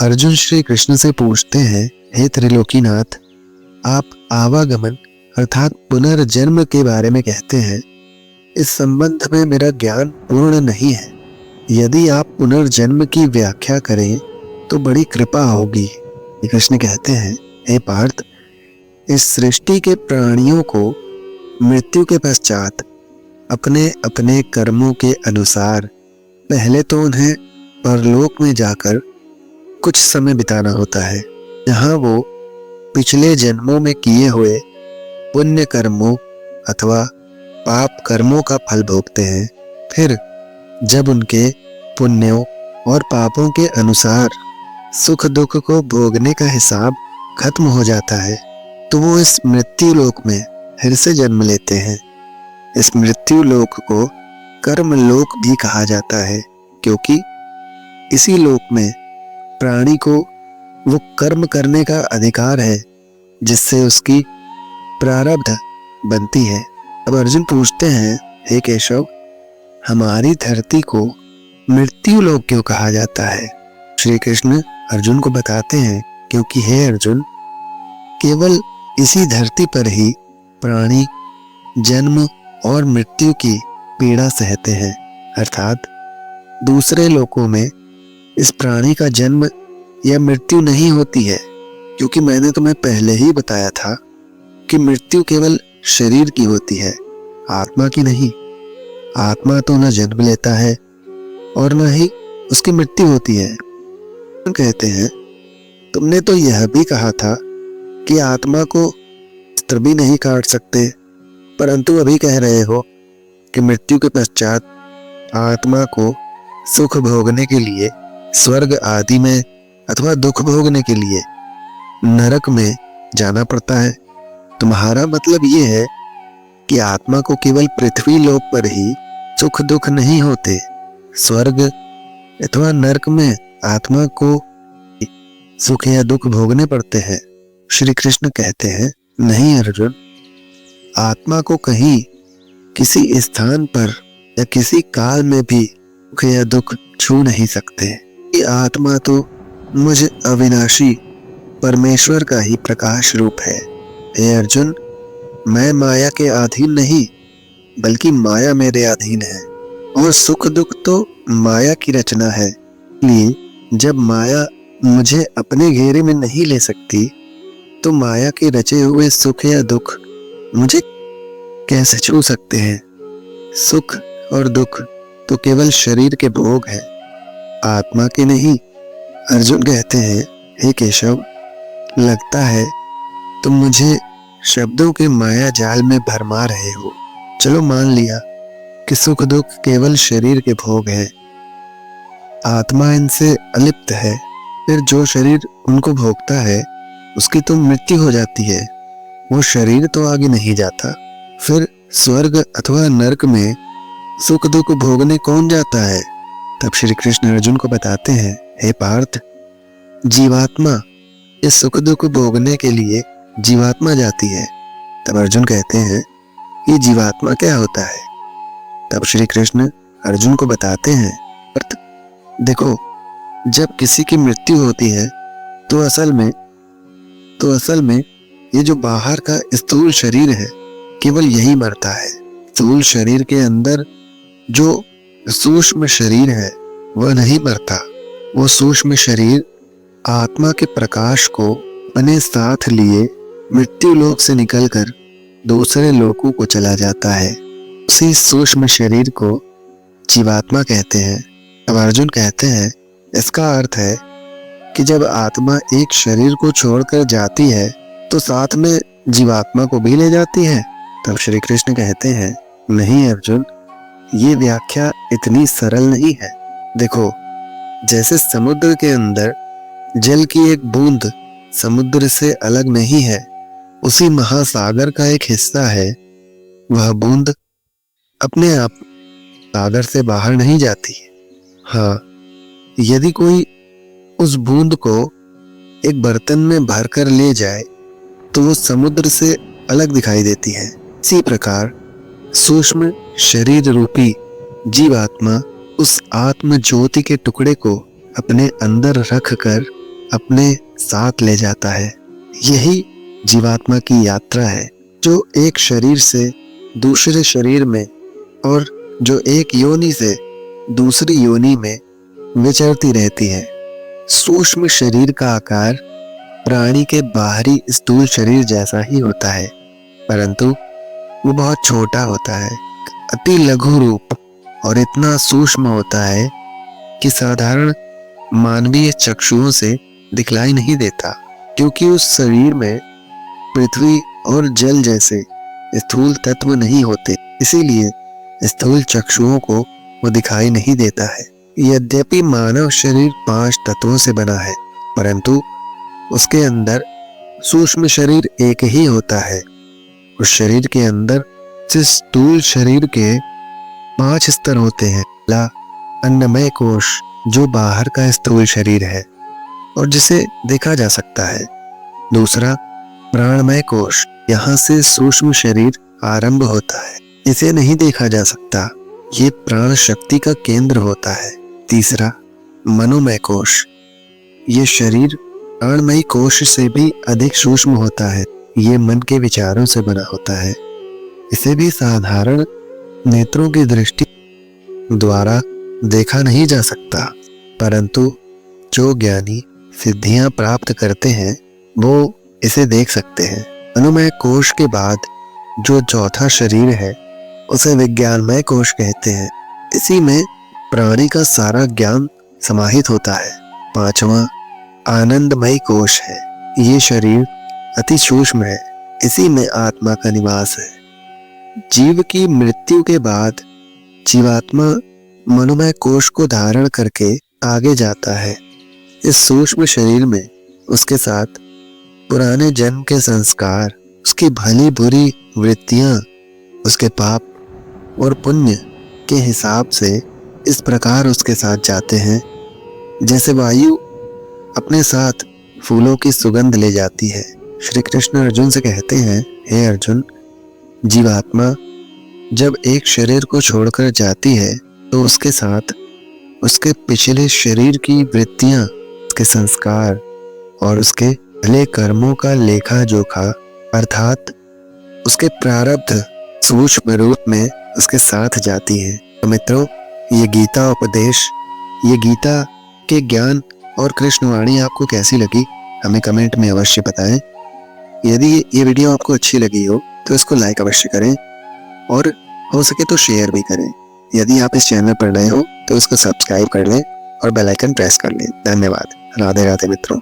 अर्जुन श्री कृष्ण से पूछते हैं, हे त्रिलोकीनाथ, आप आवागमन अर्थात पुनर्जन्म के बारे में कहते हैं। इस संबंध में मेरा ज्ञान पूर्ण नहीं है। यदि आप पुनर्जन्म की व्याख्या करें तो बड़ी कृपा होगी। कृष्ण कहते हैं, हे पार्थ, इस सृष्टि के प्राणियों को मृत्यु के पश्चात अपने अपने कर्मों के अनुसार पहले तो उन्हें परलोक में जाकर कुछ समय बिताना होता है, जहाँ वो पिछले जन्मों में किए हुए पुण्य कर्मों अथवा पाप कर्मों का फल भोगते हैं। फिर जब उनके पुण्यों और पापों के अनुसार सुख दुख को भोगने का हिसाब खत्म हो जाता है तो वो इस मृत्यु लोक में फिर से जन्म लेते हैं। इस मृत्यु लोक को कर्म लोक भी कहा जाता है, क्योंकि इसी लोक में प्राणी को वो कर्म करने का अधिकार है जिससे उसकी प्रारब्ध बनती है। अब अर्जुन पूछते हैं, हे केशव, हमारी धरती को मृत्यु लोक क्यों कहा जाता है? श्री कृष्ण अर्जुन को बताते हैं, क्योंकि हे अर्जुन, केवल इसी धरती पर ही प्राणी जन्म और मृत्यु की पीड़ा सहते हैं, अर्थात दूसरे लोकों में इस प्राणी का जन्म या मृत्यु नहीं होती है, क्योंकि मैंने तुम्हें पहले ही बताया था कि मृत्यु केवल शरीर की होती है, आत्मा की नहीं। आत्मा तो न जन्म लेता है और न ही उसकी मृत्यु होती है। कहते हैं, तुमने तो यह भी कहा था कि आत्मा को अस्त्र भी नहीं काट सकते, परंतु अभी कह रहे हो कि मृत्यु के पश्चात आत्मा को सुख भोगने के लिए स्वर्ग आदि में अथवा दुख भोगने के लिए नरक में जाना पड़ता है। तुम्हारा मतलब ये है कि आत्मा को केवल पृथ्वी लोक पर ही सुख दुख नहीं होते, स्वर्ग अथवा नरक में आत्मा को सुख या दुख भोगने पड़ते हैं। श्री कृष्ण कहते हैं, नहीं अर्जुन, आत्मा को कहीं किसी स्थान पर या किसी काल में भी सुख या दुख छू नहीं सकते। ये आत्मा तो मुझ अविनाशी परमेश्वर का ही प्रकाश रूप है। हे अर्जुन, मैं माया के अधीन नहीं, बल्कि माया मेरे अधीन है, और सुख दुख तो माया की रचना है। इसलिए जब माया मुझे अपने घेरे में नहीं ले सकती तो माया के रचे हुए सुख या दुख मुझे कैसे छू सकते हैं? सुख और दुख तो केवल शरीर के भोग है, आत्मा के नहीं। अर्जुन कहते हैं, हे केशव, लगता है तुम मुझे शब्दों के माया जाल में भरमा रहे हो। चलो मान लिया कि सुख दुख केवल शरीर के भोग हैं, आत्मा इनसे अलिप्त है, फिर जो शरीर उनको भोगता है उसकी तो मृत्यु हो जाती है, वो शरीर तो आगे नहीं जाता। फिर स्वर्ग अथवा नरक में सुख दुख भोगने कौन जाता है? तब श्री कृष्ण अर्जुन को बताते हैं, हे पार्थ, जीवात्मा इस सुख दुख भोगने के लिए जीवात्मा जाती है। तब अर्जुन कहते हैं, ये जीवात्मा क्या होता है? तब श्री कृष्ण अर्जुन को बताते हैं, पार्थ, देखो, जब किसी की मृत्यु होती है तो असल में ये जो बाहर का स्थूल शरीर है केवल यही मरता है। स्थूल शरीर के अंदर जो सूक्ष्म शरीर है वह नहीं मरता। वो सूक्ष्म शरीर आत्मा के प्रकाश को अपने साथ लिए मृत्यु लोक से निकलकर दूसरे लोकों को चला जाता है। उसी सूक्ष्म शरीर को जीवात्मा कहते हैं। अब अर्जुन कहते हैं, इसका अर्थ है कि जब आत्मा एक शरीर को छोड़कर जाती है तो साथ में जीवात्मा को भी ले जाती है। तब श्री कृष्ण कहते हैं, नहीं अर्जुन, ये व्याख्या इतनी सरल नहीं है। देखो, जैसे समुद्र के अंदर जल की एक बूंद समुद्र से अलग नहीं है, उसी महासागर का एक हिस्सा है, वह बूंद अपने आप सागर से बाहर नहीं जाती। हाँ, यदि कोई उस बूंद को एक बर्तन में भरकर ले जाए तो वो समुद्र से अलग दिखाई देती है। इसी प्रकार सूक्ष्म शरीर रूपी जीवात्मा उस आत्म ज्योति के टुकड़े को अपने अंदर रखकर अपने साथ ले जाता है। यही जीवात्मा की यात्रा है, जो एक शरीर से दूसरे शरीर में और जो एक योनि से दूसरी योनि में विचरती रहती है। सूक्ष्म शरीर का आकार प्राणी के बाहरी स्थूल शरीर जैसा ही होता है, परंतु वो बहुत छोटा होता है, अति लघु रूप और इतना सूक्ष्म होता है कि साधारण मानवीय चक्षुओं से दिखलाई नहीं देता, क्योंकि उस शरीर में पृथ्वी और जल जैसे स्थूल तत्व नहीं होते, इसीलिए स्थूल चक्षुओं को वो दिखाई नहीं देता है। यद्यपि मानव शरीर 5 तत्वों से बना है, परंतु उसके अंदर सूक्ष्म शरीर एक ही होता है। उस शरीर के अंदर जिस स्थूल शरीर के 5 स्तर होते हैं। पहला अन्नमय कोश, जो बाहर का स्थूल शरीर है और जिसे देखा जा सकता है। दूसरा प्राणमय कोश, यहाँ से सूक्ष्म शरीर आरंभ होता है, इसे नहीं देखा जा सकता, ये प्राण शक्ति का केंद्र होता है। तीसरा मनोमय कोश, ये शरीर प्राणमयी कोश से भी अधिक सूक्ष्म होता है, ये मन के विचारों से बना होता है, इसे भी साधारण नेत्रों की दृष्टि द्वारा देखा नहीं जा सकता, परंतु जो ज्ञानी सिद्धियां प्राप्त करते हैं वो इसे देख सकते हैं। अनुमय कोश के बाद जो चौथा शरीर है उसे विज्ञानमय कोश कहते हैं, इसी में प्राणी का सारा ज्ञान समाहित होता है। पांचवा आनंदमय कोश है, ये शरीर अति सूक्ष्म है, इसी में आत्मा का निवास है। जीव की मृत्यु के बाद जीवात्मा मनोमय कोश को धारण करके आगे जाता है। इस सूक्ष्म शरीर में उसके साथ पुराने जन्म के संस्कार, उसकी भली बुरी वृत्तियां, उसके पाप और पुण्य के हिसाब से इस प्रकार उसके साथ जाते हैं जैसे वायु अपने साथ फूलों की सुगंध ले जाती है। श्री कृष्ण अर्जुन से कहते हैं, हे अर्जुन, जीवात्मा जब एक शरीर को छोड़कर जाती है तो उसके साथ उसके पिछले शरीर की वृत्तियां, उसके संस्कार और उसके भले कर्मों का लेखा जोखा अर्थात उसके प्रारब्ध सूक्ष्म रूप में उसके साथ जाती है। तो मित्रों, ये गीता उपदेश, ये गीता के ज्ञान और कृष्णवाणी आपको कैसी लगी हमें कमेंट में अवश्य बताएं। यदि ये वीडियो आपको अच्छी लगी हो तो इसको लाइक अवश्य करें और हो सके तो शेयर भी करें। यदि आप इस चैनल पर नए हो तो इसको सब्सक्राइब कर लें और बेल आइकन प्रेस कर लें। धन्यवाद। राधे राधे मित्रों।